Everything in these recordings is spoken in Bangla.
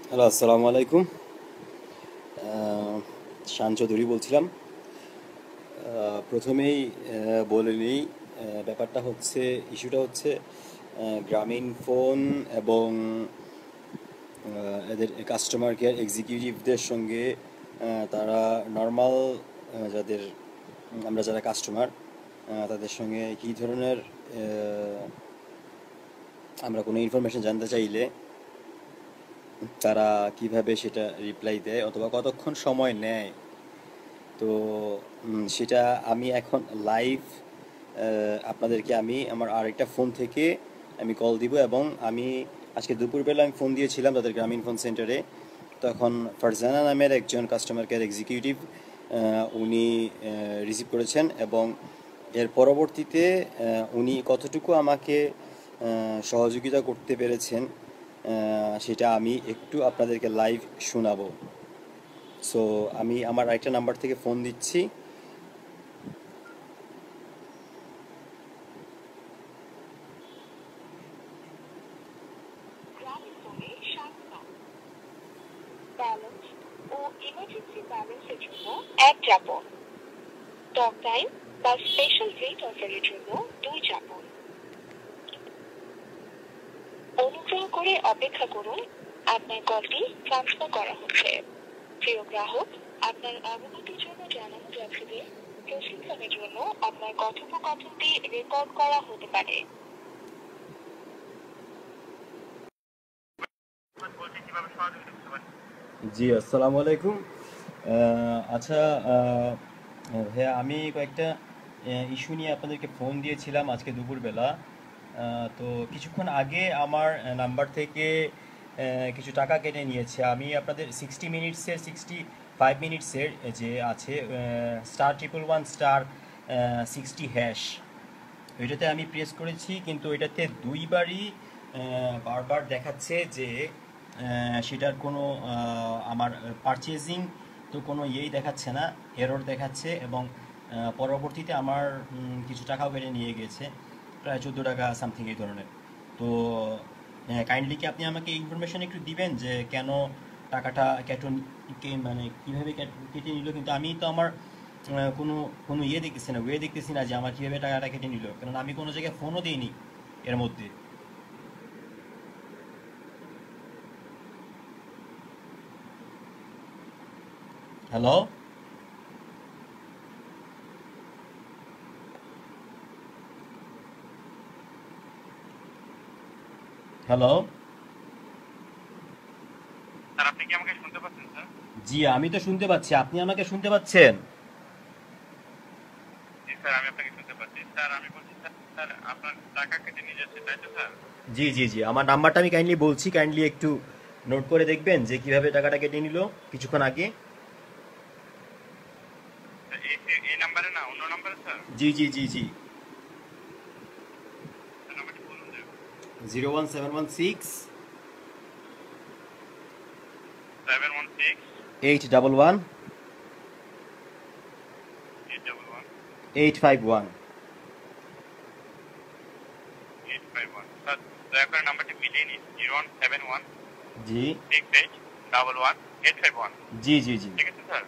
হ্যালো, আসসালামু আলাইকুম। শান চৌধুরী বলছিলাম। প্রথমেই বলে নিই, ব্যাপারটা হচ্ছে, ইস্যুটা হচ্ছে গ্রামীণ ফোন এবং এদের কাস্টমার কেয়ার এক্সিকিউটিভদের সঙ্গে তারা নর্মাল যাদের আমরা যারা কাস্টমার তাদের সঙ্গে কী ধরনের আমরা কোনো ইনফরমেশন জানতে চাইলে তারা কিভাবে সেটা রিপ্লাই দেয় অথবা কতক্ষণ সময় নেয়। তো সেটা আমি এখন লাইভ আপনাদেরকে আমি আমার আরেকটা ফোন থেকে আমি কল দিব, এবং আমি আজকে দুপুরবেলা আমি ফোন দিয়েছিলাম তাদের গ্রামীণ ফোন সেন্টারে। তখন ফারজানা নামের একজন কাস্টমার কেয়ার এক্সিকিউটিভ উনি রিসিভ করেছেন, এবং এর পরবর্তীতে উনি কতটুকু আমাকে সহযোগিতা করতে পেরেছেন সেটা আমি একটু আপনাদেরকে লাইভ শোনাবো। সো আমি আমার আরেকটা নাম্বার থেকে ফোন দিচ্ছি। ব্যালেন্স ও ইমার্জেন্সি ব্যালেন্সের জন্য 1 চাপুন। টক টাইম বা স্পেশাল রেট অফারের জন্য 2 চাপুন। অনুগ্রহ করে অপেক্ষা করুন, আপনার কলটি ট্রান্সফার করা হচ্ছে। প্রিয় গ্রাহক, আপনার অবগতির জন্য জানানো যাচ্ছে যে প্রশিক্ষণের জন্য আপনার কথোপকথনটি রেকর্ড করা হতে পারে। জি, আসসালামু আলাইকুম। আচ্ছা, ভাইয়া, আমি কয়েকটা ইস্যু নিয়ে আপনাদেরকে ফোন দিয়েছিলাম আজকে দুপুরবেলা। তো কিছুক্ষণ আগে আমার নাম্বার থেকে কিছু টাকা কেটে নিয়েছে। আমি আপনাদের 60 মিনিটসের 65 মিনিটসের যে আছে *111*60# ওইটাতে আমি প্রেস করেছি, কিন্তু ওইটাতে দুইবারই বারবার দেখাচ্ছে যে সেটার কোনো আমার পারচেজিং তো কোনো ইয়েই দেখাচ্ছে না, এরর দেখাচ্ছে, এবং পরবর্তীতে আমার কিছু টাকাও কেটে নিয়ে গেছে, প্রায় 14 টাকা সামথিং এই ধরনের। তো কাইন্ডলি কি আপনি আমাকে ইনফরমেশন একটু দিবেন যে কেন টাকাটা মানে কীভাবে কেটে নিল? কিন্তু আমি তো আমার কোনো কোনো ইয়ে দেখতেছি না, ওয়ে দেখতেছি না যে আমার কীভাবে টাকাটা কেটে নিল, কারণ আমি কোনো জায়গায় ফোনও দিইনি এর মধ্যে। Hello, hello. স্যার, আপনি কি আমাকে শুনতে পাচ্ছেন স্যার? জি, আমি তো শুনতে পাচ্ছি, আপনি আমাকে শুনতে পাচ্ছেন? জি স্যার, আমি আপনাকে শুনতে পাচ্ছি। স্যার, আমি বলছি স্যার, স্যার আপনার টাকা কেটে নিয়ে যাচ্ছে, তাই তো স্যার? জি জি জি, আমার নাম্বারটা আমি কাইন্ডলি বলছি, কাইন্ডলি একটু নোট করে দেখবেন যে কিভাবে টাকাটা কেটে নিল কিছুক্ষণ আগে। স্যার, এই নাম্বারে না, অন্য নাম্বারে স্যার? জি জি জি জি, স্যার, নাম্বারটি বলুন যে। 01716 716 811 811 851। 851। স্যার, দয়া করে নাম্বারটি মিলিয়ে নিন। 0171 জি 6811 851। জি জি জি ঠিক আছে স্যার?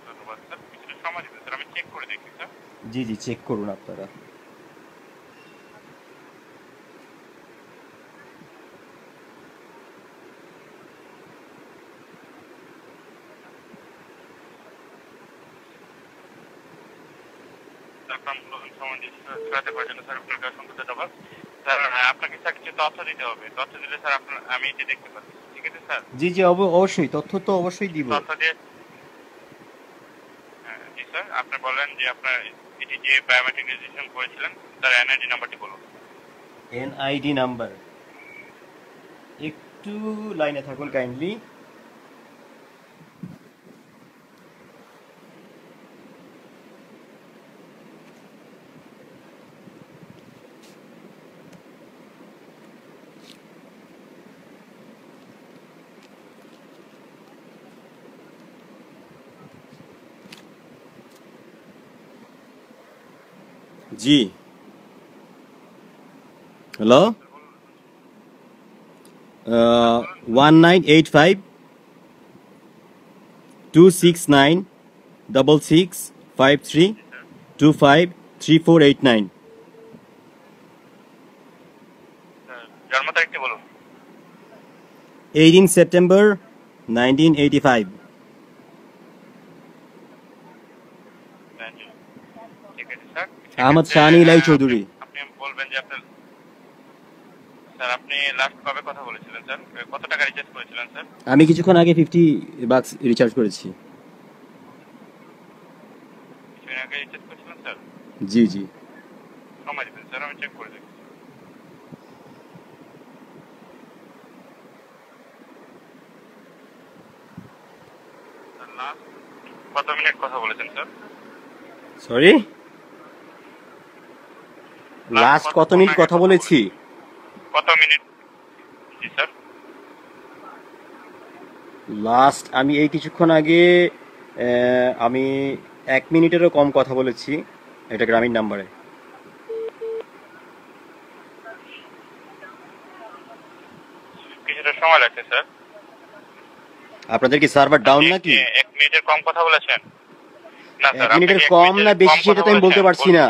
ধন্যবাদ স্যার, কিছুটা সময় দিবেন স্যার, আমি চেক করে দেখি স্যার। জি জি, চেক করুন আপনারা। আপনার মূল্যবান সময় দিয়ে সহায়তা করার জন্য স্যার আপনাকে অসংখ্য ধন্যবাদ। স্যার, আপনাকে স্যার কিছু তথ্য দিতে হবে। তথ্য দিলে স্যার আমি এটি দেখতে পাচ্ছি। ঠিক আছে স্যার? জি জি, অবশ্যই তথ্য তো অবশ্যই দিব। তথ্য দিয়ে, হ্যাঁ জি স্যার, আপনি বলেন যে আপনার এটি যে বায়োমেট্রিক রেজিস্ট্রেশন করেছিলেন তার এনআইডি নাম্বারটি বলুন। এনআইডি নাম্বার, একটু লাইনে থাকুন কাইন্ডলি। জি, হ্যালো। 1985 269 6653 25 3489। জন্ম তারিখটি বলুন। 18 September 1985। ঠিক আছে স্যার। আহমদ শাহানি ইলাই চৌধুরী। আপনি বলবেন যে আপনার স্যার আপনি লাস্ট কবে কথা বলেছিলেন স্যার? কত টাকা রিচার্জ করেছিলেন স্যার? আমি কিছুক্ষণ আগে $50 রিচার্জ করেছি। কিছুদিন আগে রিচার্জ করেছিলেন স্যার? জি জি। সময় দিবেন স্যার, আমি চেক করে দেখছি। লাস্ট কত মিনিট কথা বলেছেন স্যার? সরি, লাস্ট কত মিনিট কথা বলেছি? কত মিনিট? জি স্যার। লাস্ট আমি এই কিছুক্ষণ আগে আমি 1 মিনিটেরও কম কথা বলেছি, এটা গ্রামীণ নাম্বারে। কিছুটা সময় লাগছে স্যার। আপনাদের কি সার্ভার ডাউন নাকি? 1 মিনিটের কম কথা বলেছেন? না স্যার, 1 মিনিটের কম না বেশি সেটা তো আমি বলতে পারছি না।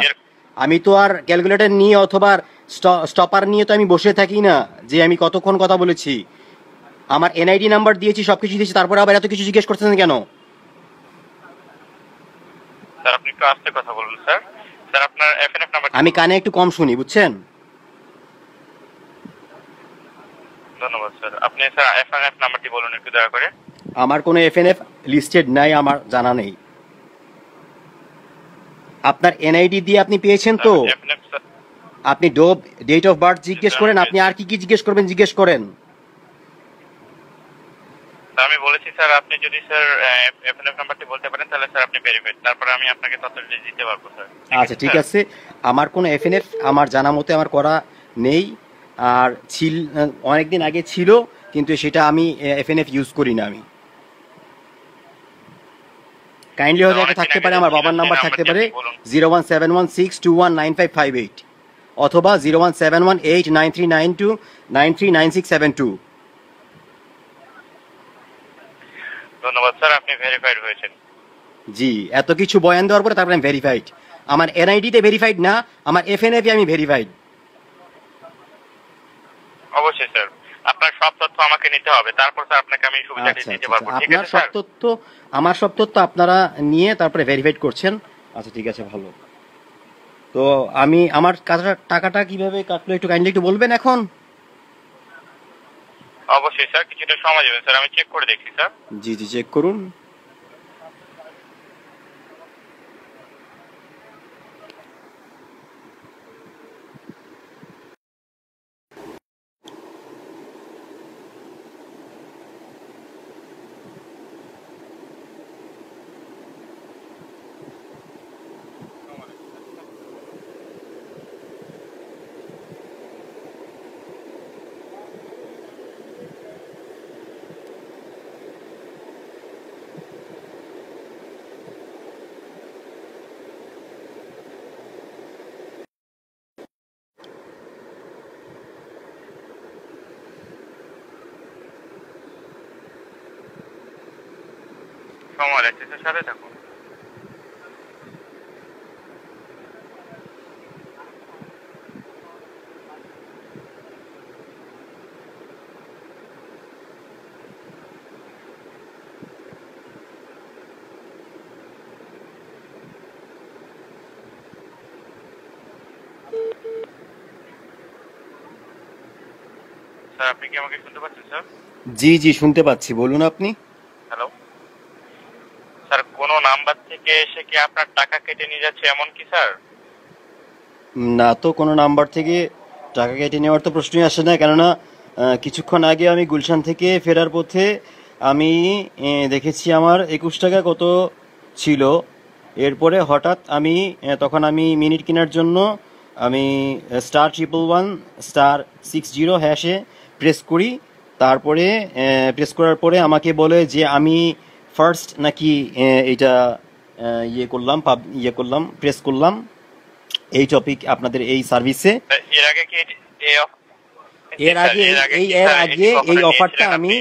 আমি তো আর ক্যালকুলেটর নিয়ে অথবা স্টপার নিয়ে তো আমি বসে থাকি না যে আমি কতক্ষণ কথা বলেছি। আমার এনআইডি নাম্বার দিয়েছি, সবকিছু দিয়েছি, তারপরে আবার এত কিছু জিজ্ঞেস করতেছেন কেন? স্যার আপনি একটু আস্তে কথা বলুন স্যার। স্যার আপনার এফএনএফ নাম্বার? আমি কানে একটু কম শুনি, বুঝছেন? ধন্যবাদ স্যার। আপনি স্যার এফএনএফ নাম্বারটি বলুন একটু দয়া করে। আমার কোনো এফএনএফ লিস্টেড নাই, আমার জানা নেই। আপনার এনআইডি দিয়ে আপনি পেয়েছেন তো? এফএনএফ স্যার, আপনি ডেট অফ বার্থ জিজ্ঞেস করেন, আপনি আর কি কি জিজ্ঞেস করবেন জিজ্ঞেস করেন। আমি বলেছি স্যার আপনি যদি স্যার এফএনএফ নাম্বারটি বলতে পারেন তাহলে স্যার আপনি ভেরিফাইড, তারপরে আমি আপনাকে তথ্যটি দিতে পারবো স্যার। আচ্ছা ঠিক আছে, আমার কোনো এফএনএফ আমার জানা মতে আমার করা নেই। আর অনেকদিন আগে ছিল, কিন্তু সেটা আমি এফএনএফ ইউজ করি না। আমি কাইন্ডলি হয়তো একটা থাকতে পারে, আমার বাবার নাম্বার থাকতে পারে 01716219558 অথবা 017189392939672। ধন্যবাদ স্যার, আপনি ভেরিফাইড হয়েছেন। জি, এত কিছু বয়ান দেওয়ার পরে তারপরে আমি ভেরিফাইড। আমার এনআইডিতে ভেরিফাইড না, আমার এফএনএফে আমি ভেরিফাইড। অবশ্যই স্যার, আপনার সব তথ্য আমাকে নিতে হবে, তারপর স্যার আপনাকে আমি সুবিধাটি দিতে পারবো। ঠিক আপনার আছে সব স্যার? তথ্য, আমার সব তথ্য আপনারা নিয়ে তারপরে ভেরিফাইড করছেন। আচ্ছা ঠিক আছে, ভালো। তো আমি আমার টাকাটা কিভাবে কাটলো একটু কাইন্ডলি একটু বলবেন এখন? অবশ্যই স্যার, কিছুটা সময় দেবেন স্যার, আমি চেক করে দেখছি স্যার। জি জি, চেক করুন। সময় লাগছে স্যার, সাথে থাকুন। স্যার আপনি কি আমাকে শুনতে পাচ্ছেন স্যার? জি জি, শুনতে পাচ্ছি, বলুন আপনি। হ্যালো স্যার, কোন নাম্বার থেকে এসে কি আপনার টাকা কেটে নিয়ে যাচ্ছে এমন কি স্যার? না তো, কোনো নাম্বার থেকে টাকা কেটে নেওয়ার তো প্রশ্নই আসে না, কেননা কিছুক্ষণ আগে আমি গুলশান থেকে ফেরার পথে আমি দেখেছি আমার 21 টাকা কত ছিল। এরপরে হঠাৎ আমি তখন আমি মিনিট কেনার জন্য আমি *111*60# প্রেস করি। তারপরে প্রেস করার পরে আমাকে বলে যে আমি ফার্স্ট নাকি এটা প্রেস করলাম এই টপিক আপনাদের এই সার্ভিসে। এর আগে এর আগে এই কি এর স্যার এটি আগে কখনো এই অফারটা নিয়েছিলেন আমি আপনি?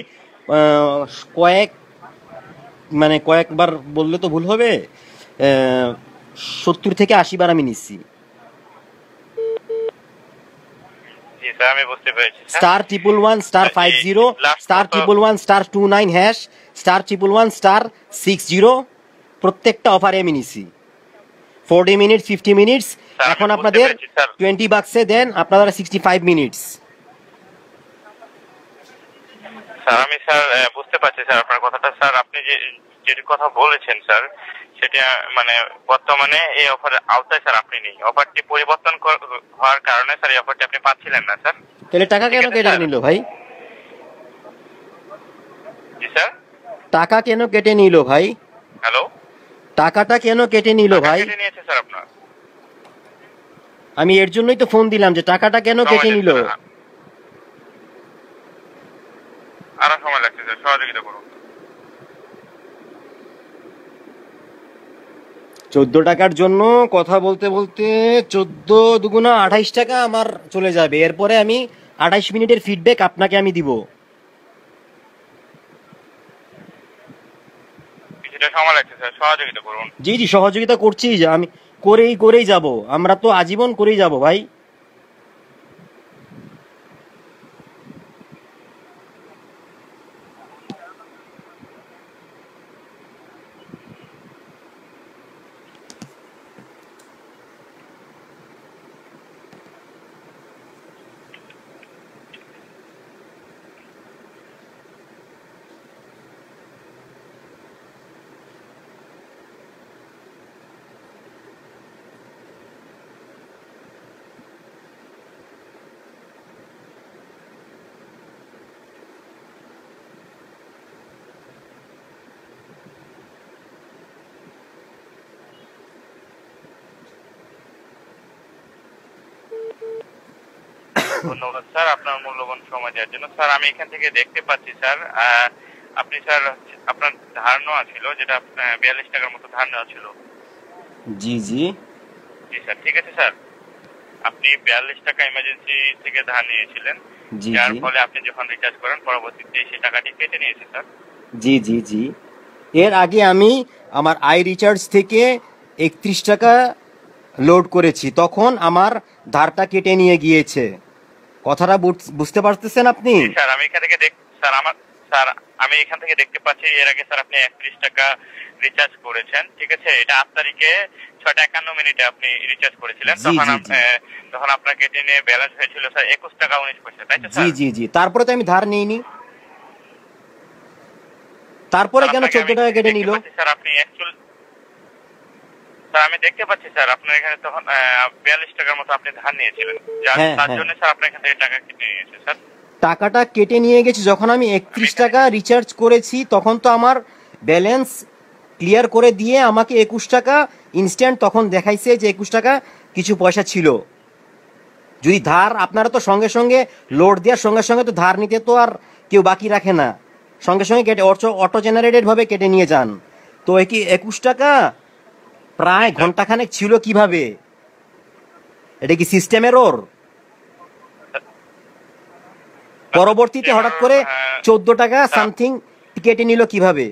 আহ, কয়েক কয়েকবার বললে তো ভুল হবে, 70 থেকে 80 বার আমি নিচ্ছি। জি স্যার, আমি বুঝতে পেরেছি স্যার। *111*50 লাস্ট কত? *111*29# *111*60 প্রত্যেকটা অফারে আমি নিছি। 40 মিনিটস, 50 মিনিটস। স্যার আমি এখন বুঝতে আপনাদের পেরেছি স্যার। 20 বাক্সে দেন আপনারা 65 মিনিটস। স্যার আমি স্যার বুঝতে পারছি স্যার আপনার কথাটা। স্যার আপনি যে যেটি কথা বলেছেন স্যার, সেটা মানে বর্তমানে এই অফারের আওতায় স্যার আপনি নেই। অফারটি পরিবর্তন হওয়ার কারণে স্যার এই অফারটি আপনি পাচ্ছিলেন না স্যার। তাহলে টাকা ঠিক কেন আছে কেটে স্যার? নিল ভাই? জি স্যার। টাকা কেন কেটে নিল ভাই? হ্যালো। টাকাটা কেন কেটে নিল টাকা ভাই? কেটে নিয়েছে স্যার আপনার। আমি এর জন্যই তো ফোন দিলাম যে টাকাটা কেন সময় কেটে দেন নিল। স্যার। আরো সময় লাগছে স্যার, সহযোগিতা করুন। 14 টাকার জন্য কথা বলতে বলতে 14 × 2 = 28 টাকা আমার চলে যাবে। এরপরে আমি 28 মিনিটের ফিডব্যাক আপনাকে আমি দিব। কিছুটা সময় লাগছে স্যার, সহযোগিতা করুন। জি জি, সহযোগিতা করছি, যে আমি করেই যাব। আমরা তো আজীবন করেই যাব ভাই। ধন্যবাদ স্যার আপনার মূল্যবান সময় দেওয়ার জন্য। স্যার আমি এখান থেকে দেখতে পাচ্ছি স্যার, আপনি স্যার আপনার ধার নেওয়া ছিল, যেটা 42 টাকার মতো ধার নেওয়া ছিল। জি জি জি স্যার, ঠিক আছে স্যার। আপনি 42 টাকা ইমার্জেন্সি থেকে ধার নিয়েছিলেন, জি যার জি ফলে আপনি যখন রিচার্জ করেন পরবর্তীতে সেই টাকাটি কেটে নিয়েছে স্যার। জি জি জি। এর আগে আমি আমার রিচার্জ থেকে 31 টাকা লোড করেছি, তখন আমার ধারটা কেটে নিয়ে গিয়েছে। কথাটা বুঝতে পারতেছেন আপনি? জি স্যার, আমি এখান থেকে স্যার আমি এখান থেকে দেখতে পাচ্ছি এর আগে স্যার আপনি 31 টাকা রিচার্জ করেছেন, ঠিক আছে। এটা 8 তারিখে 6:51 আপনি রিচার্জ করেছিলেন। জি জি জি তখন আপনার কেটে নিয়ে ব্যালেন্স হয়েছিল স্যার 21 টাকা 19 পয়সা, তাই তো জি স্যার? জি জি। তারপরে তো আমি ধার নিইনি, তারপরে কেন আপনাকে 14 টাকা আমি কেটে দেখতে নিল? পাচ্ছি স্যার আপনি স্যার আমি দেখতে পাচ্ছি স্যার আপনার এখানে তখন 42 টাকার মতো আপনি ধার নিয়েছিলেন, হ্যাঁ তার হ্যাঁ, জন্য স্যার আপনার এখান থেকে টাকা কেটে নিয়েছে স্যার। টাকাটা কেটে নিয়ে গেছে। যখন আমি 31 টাকা রিচার্জ করেছি তখন তো আমার ব্যালেন্স ক্লিয়ার করে দিয়ে আমাকে 21 টাকা ইনস্ট্যান্ট তখন দেখাইছে যে 21 টাকা কিছু পয়সা ছিল। যদি ধার, আপনারা তো সঙ্গে সঙ্গে লোড দেওয়ার সঙ্গে সঙ্গে তো ধার নিতে তো আর কেউ বাকি রাখে না, সঙ্গে সঙ্গে কেটে অটো জেনারেটেড ভাবে কেটে নিয়ে যান। তো এই কি 21 টাকা প্রায় ঘন্টাখানেক ছিল কিভাবে? এটা কি সিস্টেমের ওর? পরবর্তীতে হঠাৎ করে 14 টাকা সামথিং কেটে নিল কিভাবে?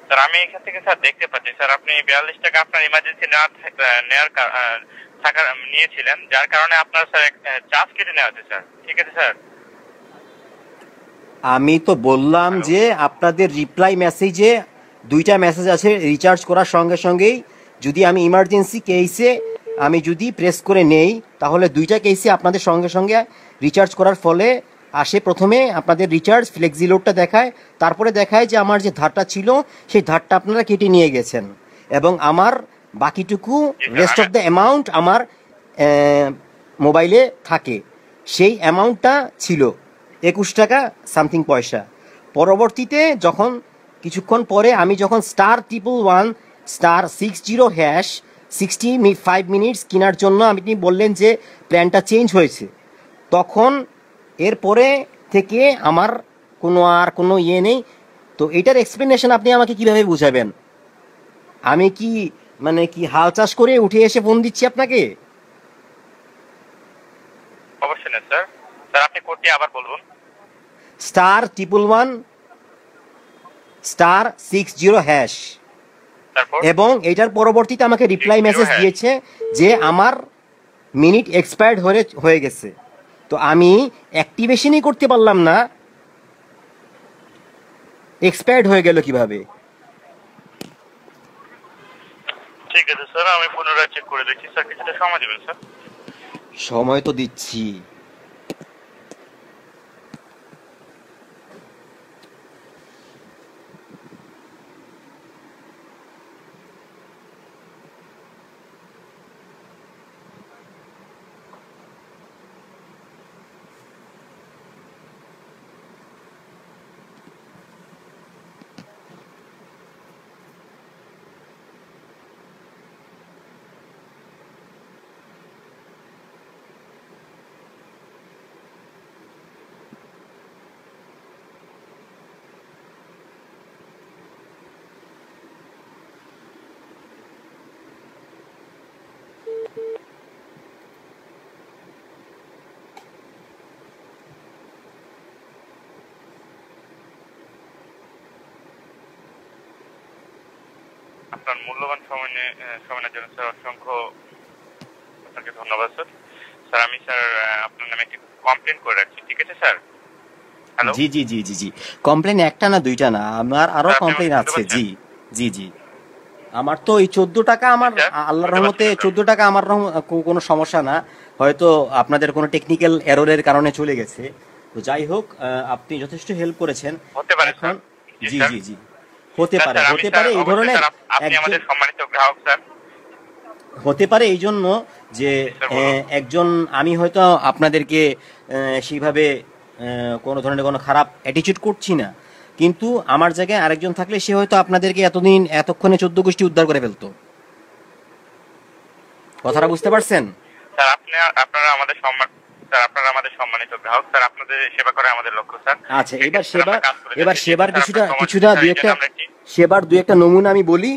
স্যার আমি এখান থেকে স্যার দেখতে পাচ্ছি স্যার আপনি 42 টাকা আপনার ইমার্জেন্সি নেওয়ার টাকা নিয়েছিলেন, যার কারণে আপনার স্যার চার্জ কেটে নেওয়া হয়েছে স্যার, ঠিক আছে স্যার। আমি তো বললাম যে আপনাদের রিপ্লাই মেসেজে 2টা মেসেজ আছে, রিচার্জ করার সঙ্গে সঙ্গেই যদি আমি ইমার্জেন্সি কেসে আমি যদি প্রেস করে নেই তাহলে 2টা কেসে আপনাদের সঙ্গে সঙ্গে রিচার্জ করার ফলে আসে। প্রথমে আপনাদের রিচার্জ ফ্লেক্সি লোডটা দেখায়, তারপরে দেখায় যে আমার যে ধারটা ছিল সেই ধারটা আপনারা কেটে নিয়ে গেছেন, এবং আমার বাকিটুকু রেস্ট অফ দ্য অ্যামাউন্ট আমার মোবাইলে থাকে। সেই অ্যামাউন্টটা ছিল 21 টাকা সামথিং পয়সা। পরবর্তীতে যখন কিছুক্ষণ পরে আমি যখন *111*60# 65 মিনিটস কেনার জন্য আপনি বললেন যে প্ল্যানটা চেঞ্জ হয়েছে, তখন এরপরে থেকে আমার কোনো ইয়ে নেই। তো এটার এক্সপ্লেনেশন আপনি আমাকে কিভাবে বুঝাবেন? আমি কি কি হাল চাষ করে উঠে এসে ফোন দিচ্ছি আপনাকে? সেই কোডটি আবার বলুন। *111*60# তারপর এবং এটার পরবর্তীতে আমাকে রিপ্লাই 60 মেসেজ হ্যাঁ। দিয়েছে যে আমার মিনিট এক্সপায়ার্ড হয়ে গেছে। তো আমি অ্যাক্টিভেশনই করতে পারলাম না, এক্সপায়ার্ড হয়ে গেল কিভাবে? ঠিক আছে স্যার, আমি পুনরায় চেক করে দেখছি স্যার, কিছুটা সময় দেবেন স্যার। সময় তো দিচ্ছি। আপনার মূল্যবান সময়ের জন্য স্যার অসংখ্য আপনাকে ধন্যবাদ স্যার। স্যার আমি স্যার আপনার নামে একটি কমপ্লেন করে রাখছি, ঠিক আছে স্যার? হ্যালো, জি জি জি জি জি, কমপ্লেন একটা না দুইটা না, আমার আরো আপনি কমপ্লেন আমাকে আছে। শুনতে জি জি জি, আমার তো এই 14 টাকা আমার স্যার, আল্লাহর শুনতে রহমতে পাচ্ছেন স্যার? 14 টাকা আমার কোনো সমস্যা না, হয়তো আপনাদের কোনো টেকনিক্যাল এররের কারণে চলে গেছে। তো যাই হোক, আপনি যথেষ্ট হেল্প করেছেন। হতে পারে এখন স্যার। জি জি স্যার। জি জি, হতে না, পারে স্যার, আমি হতে স্যার পারে এই অবশ্যই ধরনের স্যার, আপনি একজন, আমাদের সম্মানিত গ্রাহক স্যার। হতে পারে এই জন্য যে স্যার, বলুন। একজন, আমি হয়তো আপনাদেরকে সেইভাবে কোনো ধরনের কোনো খারাপ অ্যাটিটিউড করছি না, কিন্তু আমার জায়গায় আরেকজন থাকলে সে হয়তো আপনাদেরকে এতক্ষণে 14 গোষ্ঠী উদ্ধার করে ফেলতো। কথাটা বুঝতে পারছেন? স্যার আপনারা আমাদের সম্মানিত গ্রাহক স্যার, আপনাদের সেবা করে আমাদের লক্ষ্য স্যার। আচ্ছা, ঠিক এবার আছে, স্যার, আমরা কাজ করে যাচ্ছি। সেবার স্যার, আপনার সময় কিছুটা স্যার, দুই এই একটা জন্য আমরা একটি সেবার দুই একটা নমুনা আমি বলি,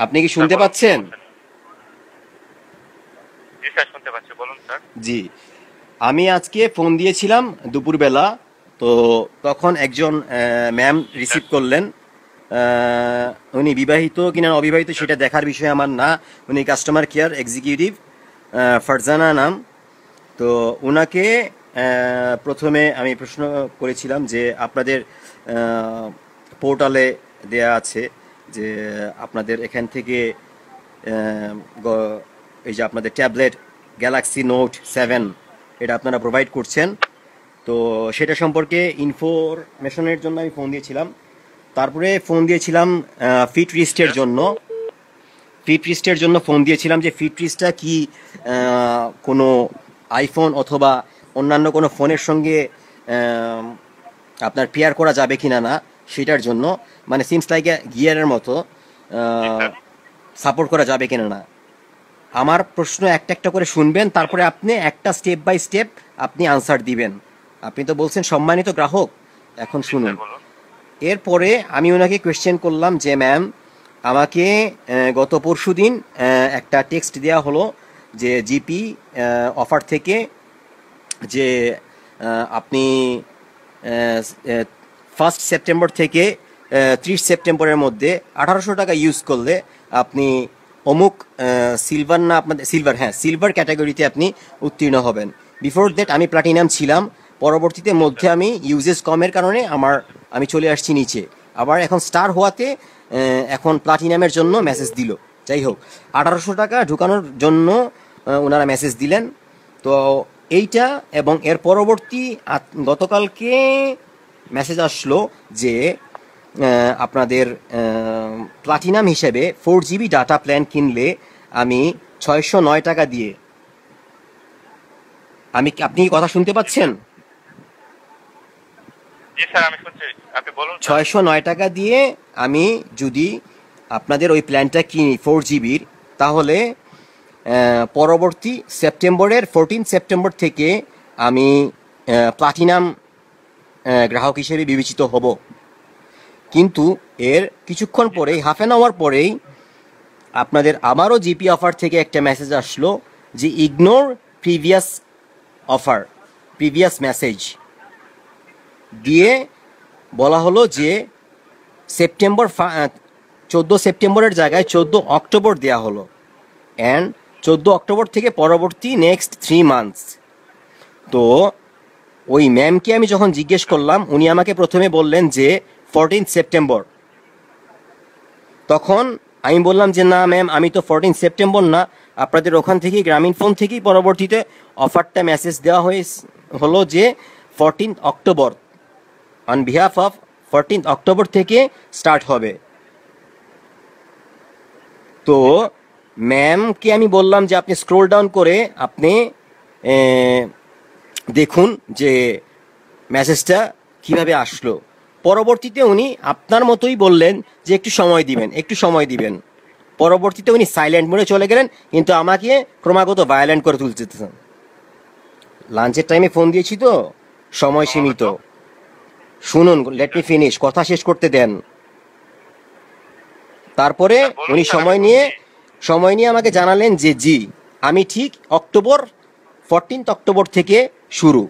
আপনি কি শুনতে বলুন, পাচ্ছেন? বলুন, স্যার। জি স্যার, শুনতে পাচ্ছি, বলুন স্যার। জি, আমি আজকে ফোন দিয়েছিলাম দুপুরবেলা, তো তখন একজন ম্যাম রিসিভ করলেন। উনি বিবাহিত কিনা অবিবাহিত সেটা দেখার বিষয় আমার না, উনি কাস্টমার কেয়ার এক্সিকিউটিভ, ফারজানা নাম। তো ওনাকে প্রথমে আমি প্রশ্ন করেছিলাম যে আপনাদের পোর্টালে দেয়া আছে যে আপনাদের এখান থেকে এই যে আপনাদের ট্যাবলেট গ্যালাক্সি নোট 7 এটা আপনারা প্রোভাইড করছেন, তো সেটা সম্পর্কে ইনফরমেশনের জন্য আমি ফোন দিয়েছিলাম। তারপরে ফোন দিয়েছিলাম ফিট রিস্টের জন্য ফোন দিয়েছিলাম যে ফিট রিস্টটা কি কোনো আইফোন অথবা অন্যান্য কোনো ফোনের সঙ্গে আপনার পেয়ার করা যাবে কিনা না সেটার জন্য, মানে সিমস লাইক গিয়ারের মতো সাপোর্ট করা যাবে কিনা না। আমার প্রশ্ন একটা একটা করে শুনবেন, তারপরে আপনি একটা স্টেপ বাই স্টেপ আপনি আনসার দিবেন। আপনি তো বলছেন সম্মানিত গ্রাহক, এখন শুনুন। বলুন। এরপরে আমি ওনাকে কোয়েশ্চেন করলাম যে ম্যাম, আমাকে গত পরশুদিন একটা টেক্সট দেওয়া হলো যে জিপি অফার থেকে যে আপনি 1 সেপ্টেম্বর থেকে 30 সেপ্টেম্বরের মধ্যে 1800 টাকা ইউজ করলে আপনি অমুক সিলভার, না আপনাদের সিলভার, হ্যাঁ সিলভার ক্যাটাগরিতে আপনি উত্তীর্ণ হবেন। বিফোর দ্যাট আমি প্লাটিনাম ছিলাম, পরবর্তীতে মধ্যে আমি ইউজেস কমের কারণে আমি চলে আসছি নিচে, আবার এখন স্টার হওয়াতে এখন প্লাটিনামের জন্য মেসেজ দিল। যাই হোক, 1800 টাকা ঢুকানোর জন্য ওনারা মেসেজ দিলেন। তো এইটা এবং এর পরবর্তী গতকালকে মেসেজ আসলো যে আপনাদের প্লাটিনাম হিসেবে 4 GB ডাটা প্ল্যান কিনলে আমি 609 টাকা দিয়ে, আপনি কি কথা শুনতে পাচ্ছেন? জি স্যার, আমি শুনছি, আপনি বলুন স্যার। 609 টাকা দিয়ে আমি যদি আপনাদের ওই প্ল্যানটা কিনি 4 GB, তাহলে পরবর্তী সেপ্টেম্বরের 14 সেপ্টেম্বর থেকে আমি প্লাটিনাম গ্রাহক হিসেবে বিবেচিত হব। কিন্তু এর কিছুক্ষণ পরেই, হাফ অ্যান আওয়ার পরেই আপনাদের আবারও জিপি অফার থেকে একটা মেসেজ আসলো যে ignore previous offer, previous message দিয়ে বলা হলো যে সেপ্টেম্বর 14 সেপ্টেম্বরের জায়গায় 14 অক্টোবর দেওয়া হলো, অ্যান্ড 14 অক্টোবর থেকে পরবর্তী নেক্সট 3 মান্থস। তো ওই ম্যামকে আমি যখন জিজ্ঞেস করলাম, উনি আমাকে প্রথমে বললেন যে 14 সেপ্টেম্বর। তখন আমি বললাম যে না ম্যাম, আমি তো 14 সেপ্টেম্বর না, আপনাদের ওখান থেকেই গ্রামীণ ফোন থেকেই পরবর্তীতে অফারটা মেসেজ দেওয়া হলো যে 14 October, on behalf of 14 October থেকে স্টার্ট হবে। তো ম্যামকে আমি বললাম যে আপনি স্ক্রোল ডাউন করে আপনি দেখুন যে মেসেজটা কিভাবে আসলো। পরবর্তীতে উনি আপনার মতোই বললেন যে একটু সময় দিবেন, একটু সময় দিবেন। পরবর্তীতে উনি সাইলেন্ট মোডে চলে গেলেন, কিন্তু আমাকে ক্রমাগত ভায়োলেন্ট করে তুলতেছেন। লাঞ্চের টাইমে ফোন দিয়েছি তো, সময় সীমিত। শুনুন, লেট মি ফিনিশ, কথা শেষ করতে দেন। তারপরে উনি সময় নিয়ে আমাকে জানালেন যে জি, আমি ঠিক 14 অক্টোবর থেকে শুরু।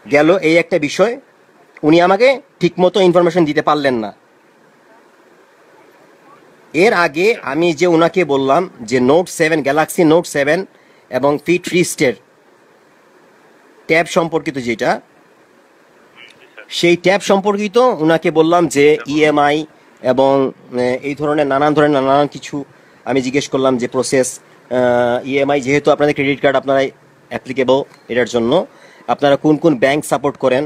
গেল এই একটা বিষয়, উনি আমাকে ঠিকমতো ইনফরমেশন দিতে পারলেন না। এর আগে আমি যে ওনাকে বললাম যে নোট 7, গ্যালাক্সি নোট 7 এবং ফিট রিস্টের ট্যাব সম্পর্কিত যেটা, সেই ট্যাব সম্পর্কিত ওনাকে বললাম যে ইএমআই এবং এই ধরনের নানান কিছু আমি জিজ্ঞেস করলাম যে প্রসেস, ইএমআই যেহেতু আপনাদের ক্রেডিট কার্ড আপনারা অ্যাপ্লিকেবল, এটার জন্য আপনারা কোন কোন ব্যাংক সাপোর্ট করেন।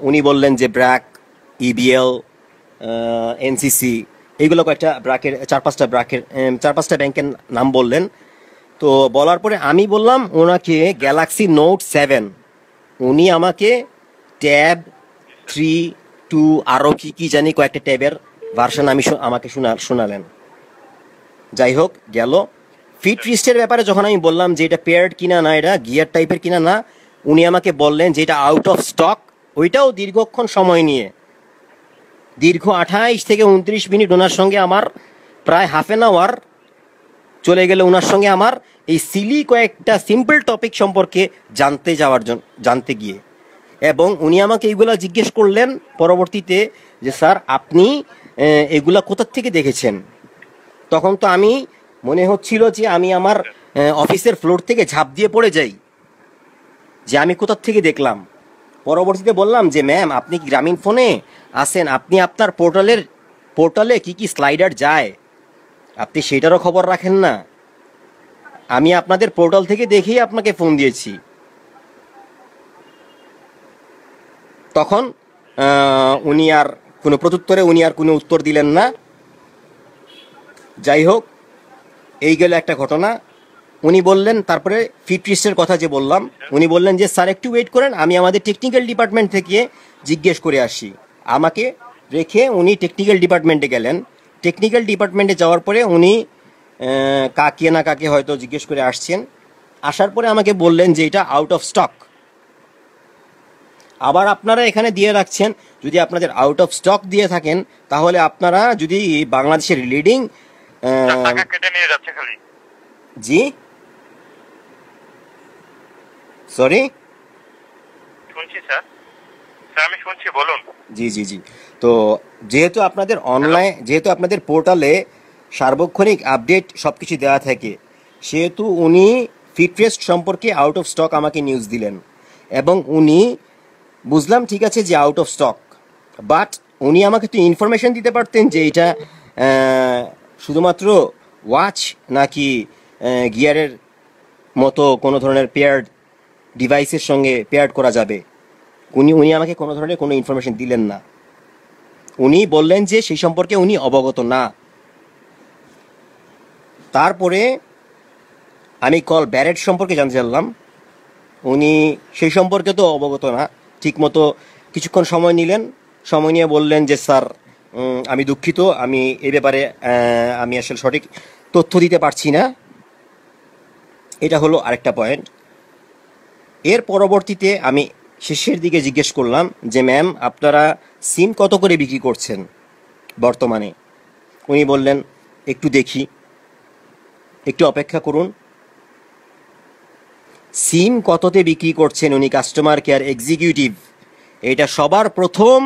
উনি বললেন যে ব্র্যাক, ইবিএল, এনসিসি, এইগুলো কয়েকটা ব্র্যাকের 4-5টা ব্যাংকের নাম বললেন। তো বলার পরে আমি বললাম ওনাকে গ্যালাক্সি নোট 7, উনি আমাকে ট্যাব 3, 2 আরও কি জানি কয়েকটা ট্যাবের ভার্সন আমাকে শোনালেন। যাই হোক গেল। ফিট রিস্টের ব্যাপারে যখন আমি বললাম যে এটা পেয়ার্ড কিনা না, এটা গিয়ার টাইপের কিনা না, উনি আমাকে বললেন যে এটা আউট অফ স্টক। ওইটাও দীর্ঘক্ষণ সময় নিয়ে, দীর্ঘ 28 থেকে 29 মিনিট ওনার সঙ্গে আমার প্রায় হাফ অ্যান আওয়ার চলে গেল ওনার সঙ্গে আমার এই সিলি কয়েকটা সিম্পল টপিক সম্পর্কে জানতে গিয়ে। এবং উনি আমাকে এইগুলা জিজ্ঞেস করলেন পরবর্তীতে যে স্যার আপনি এগুলা কোথা থেকে দেখেছেন। তখন তো আমি মনে হচ্ছিল যে আমি আমার অফিসের ফ্লোর থেকে ঝাঁপ দিয়ে পড়ে যাই, যে আমি কোথা থেকে দেখলাম। পরবর্তীতে বললাম যে ম্যাম, আপনি কি গ্রামীণ ফোনে আসেন, আপনি আপনার পোর্টালে কি স্লাইডার যায়, আপনি সেটারও খবর রাখেন না। আমি আপনাদের পোর্টাল থেকে দেখেই আপনাকে ফোন দিয়েছি। তখন উনি আর কোনো উত্তর দিলেন না। যাই হোক, এই গেল একটা ঘটনা। উনি বললেন, তারপরে ফিটরিস্টের কথা যে বললাম, উনি বললেন যে স্যার একটু ওয়েট করেন, আমি আমাদের টেকনিক্যাল ডিপার্টমেন্ট থেকে জিজ্ঞেস করে আসি। আমাকে রেখে উনি টেকনিক্যাল ডিপার্টমেন্টে গেলেন। টেকনিক্যাল ডিপার্টমেন্টে যাওয়ার পরে উনি কাকে হয়তো জিজ্ঞেস করে আসছেন। আসার পরে আমাকে বললেন যে এটা আউট অফ স্টক। আবার আপনারা এখানে দিয়ে রাখছেন, যদি আপনাদের আউট অফ স্টক দিয়ে থাকেন তাহলে আপনারা যদি বাংলাদেশের লিডিং জি সরি শুনছি স্যার, আমি শুনছি, বলুন। জি তো যেহেতু আপনাদের পোর্টালে সার্বক্ষণিক আপডেট সব কিছু দেওয়া থাকে, সেহেতু উনি ফিটরেস্ট সম্পর্কে আউট অফ স্টক আমাকে নিউজ দিলেন। এবং উনি বুঝলাম ঠিক আছে যে আউট অফ স্টক, বাট উনি আমাকে তো ইনফরমেশন দিতে পারতেন যে এটা শুধুমাত্র ওয়াচ নাকি গিয়ারের মতো কোনো ধরনের পেয়ার্ড ডিভাইসের সঙ্গে পেয়ার্ড করা যাবে। উনি আমাকে কোনো ধরনের কোনো ইনফরমেশন দিলেন না। উনি বললেন যে সেই সম্পর্কে উনি অবগত না। তারপরে আমি কল ব্যারেট সম্পর্কে জানতে চাইলাম, উনি সেই সম্পর্কে তো অবগত না। ঠিকমতো কিছুক্ষণ সময় নিলেন, সময় নিয়ে বললেন যে স্যার আমি দুঃখিত, আমি এই ব্যাপারে আমি আসলে সঠিক তথ্য দিতে পারছি না। এটা হলো আরেকটা পয়েন্ট। এর পরবর্তীতে আমি শেষের দিকে জিজ্ঞেস করলাম যে ম্যাম, আপনারা সিম কত করে বিক্রি করছেন বর্তমানে? উনি বললেন একটু দেখি। একটু অপেক্ষা করুন। সিম কততে বিক্রি করছেন উনি কাস্টমার কেয়ার এক্সিকিউটিভ, এটা সবার প্রথম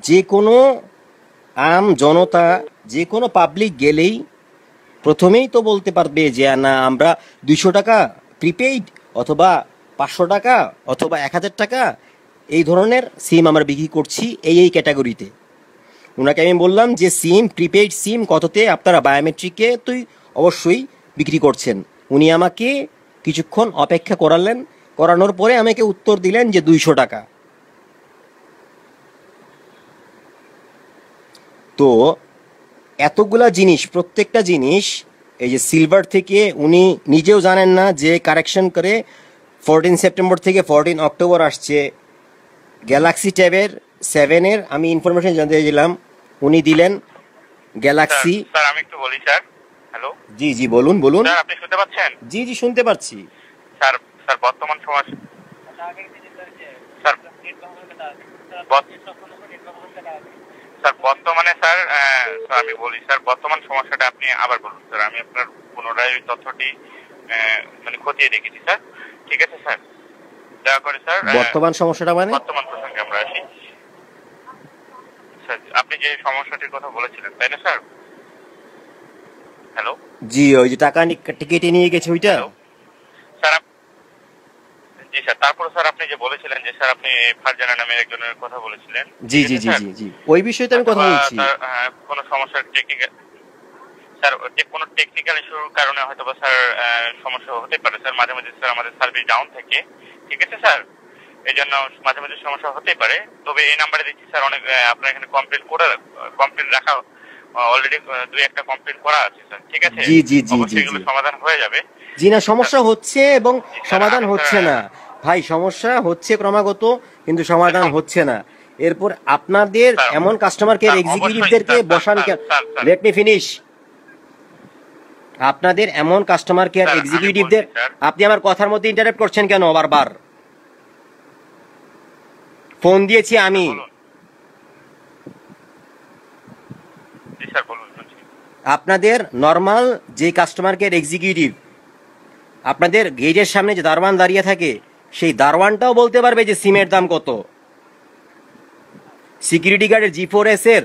যে কোনো আম জনতা, যে কোনো পাবলিক গেলেই প্রথমেই তো বলতে পারবে যে না আমরা 200 টাকা প্রিপেইড অথবা 500 টাকা অথবা 1000 টাকা এই ধরনের সিম আমরা বিক্রি করছি এই ক্যাটাগরিতে। ওনাকে আমি বললাম যে সিম প্রিপেইড সিম কততে আপনারা বায়োমেট্রিকে তুই অবশ্যই বিক্রি করছেন। উনি আমাকে কিছুক্ষণ অপেক্ষা করানোর পরে আমাকে উত্তর দিলেন যে 200 টাকা। তো এতগুলা জিনিস, প্রত্যেকটা জিনিস এই যে সিলভার থেকে উনি নিজেও জানেন না যে কারেকশন করে 14 সেপ্টেম্বর থেকে 14 অক্টোবর আসছে গ্যালাক্সি ট্যাবের 7-এর আমি ইনফরমেশন জানতে চাইছিলাম, উনি দিলেন গ্যালাক্সি। স্যার আমি একটু বলি স্যার। হ্যালো। জি জি বলুন বলুন। স্যার আপনি শুনতে পাচ্ছেন? জি জি শুনতে পাচ্ছি। স্যার স্যার বর্তমান সময় স্যার স্যার বর্তমানে স্যার স্যার আমি বলি স্যার বর্তমান সমস্যাটা আপনি আবার বলুন স্যার, আমি আপনার পুনরায় ওই তথ্যটি মানে খতিয়ে দেখেছি স্যার। ঠিক আছে স্যার, দয়া করে স্যার বর্তমান সমস্যাটা মানে বর্তমান প্রসঙ্গে আমরা আসি। স্যার আপনি যে সমস্যাটির কথা বলেছিলেন তাই না স্যার? হ্যালো। জি ওই যে টাকা কেটে নিয়ে গেছে ওইটা। স্যার জি স্যার, তারপরে স্যার আপনি যে বলেছিলেন যে স্যার আপনি ফারজানা নামের একজনের কথা বলেছিলেন। জি জি জি জি জি ওই বিষয়ে তো আমি কথা বলছি। কোনো সমস্যার টেকনিক্যাল স্যার যে কোনো টেকনিক্যাল ইস্যুর কারণে হয়তো বা স্যার সমস্যা হতে পারে স্যার, মাঝে মাঝে স্যার আমাদের সার্ভিস ডাউন থাকে। ঠিক আছে স্যার, এই জন্য মাঝে মাঝে সমস্যা হতে পারে। তবে এই নাম্বারে দিচ্ছি স্যার অনেক আপনার এখানে কমপ্লেন রাখা অলরেডি 2-1টা কমপ্লেন করা আছে স্যার। ঠিক আছে, জি জি জি জি এগুলো সমাধান হয়ে যাবে। জি না সমস্যা হচ্ছে এবং সমাধান হচ্ছে না ভাই, সমস্যা হচ্ছে ক্রমাগত কিন্তু সমাধান হচ্ছে না। এরপর আপনাদের এমন কাস্টমার কেয়ার এক্সিকিউটিভদেরকে বসান, লেট মি ফিনিশ। আপনাদের এমন কাস্টমার কেয়ার এক্সিকিউটিভদের, আপনি আমার কথার মধ্যে ইন্টারাপ্ট করছেন কেন বারবার? ফোন দিয়েছি আমি। আপনাদের নর্মাল যে কাস্টমার কেয়ার এক্সিকিউটিভ, আপনাদের গেটের সামনে যে দারোয়ান দাঁড়িয়ে থাকে সেই দারোয়ানটাও বলতে পারবে যে সিমের দাম কত। সিকিউরিটি গার্ডের G4S এর